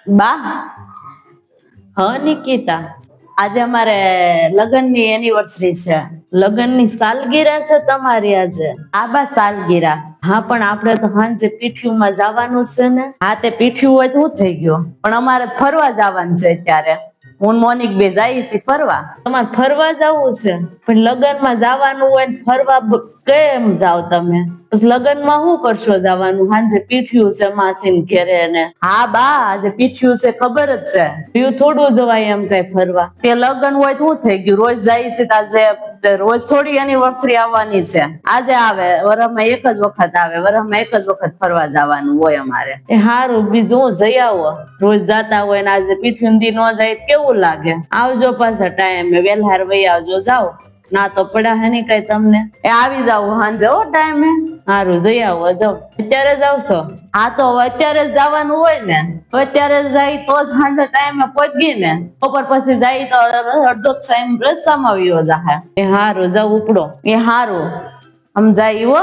બા, હા નિકિતા, આજે અમારે લગ્નની એનિવર્સરી છે. લગ્નની સાલગીરા છે તમારી આજે? આ બા સાલગીરા. હા પણ આપણે તો સાંજે પીઠીયુમાં જવાનું છે ને. હા તે પીઠીયું હોય તો શું થઈ ગયું, પણ અમારે ફરવા જવાનું છે અત્યારે. હું મોનિક બે જાય છે ફરવા. તમારે ફરવા જવું છે? પણ લગ્નમાં જવાનું હોય ને ફરવા કેમ જાવ તમે? પછી લગ્નમાં શું કરશો જવાનું? સાંજે પીઠિયું છે માસીને ઘેરે ને. હા બા આજે પીઠિયું છે ખબર જ છે. પીઠિયું થોડું જવાય એમ કઈ ફરવા. તે લગ્ન હોય તો શું થઈ ગયું, રોજ જાય છે આજે રોજ થોડી એનિવર્સરી આવવાની છે. આજે આવે, વરસમાં એક જ વખત આવે, વરસમાં એક જ વખત ફરવા જવાનું હોય અમારે. એ હારું, બીજું હું જઈ આવો. રોજ જાતા હોય ને આજે પીઠિયું દી ન જાય કેવું લાગે. આવજો પાછા ટાઈમે, વેલહાર વઈ આવજો. જાઓ ના તો પડ્યા હે ની કઈ તમને. એ આવી જાવ સાંજે હો ટાઈમે. હારું જઈ આવો. જાવ અત્યારે જાવ છો? હા તો હવે અત્યારે જ જવાનું હોય ને. અત્યારે જાય તો જ સાંજે ટાઈમે પહોંચી ને. બપોર પછી જાય તો અડધો ટાઈમ રસ્તામાં વયો જાહે. એ હારું જાવ ઉપડો. એ હારું સમજાય હો.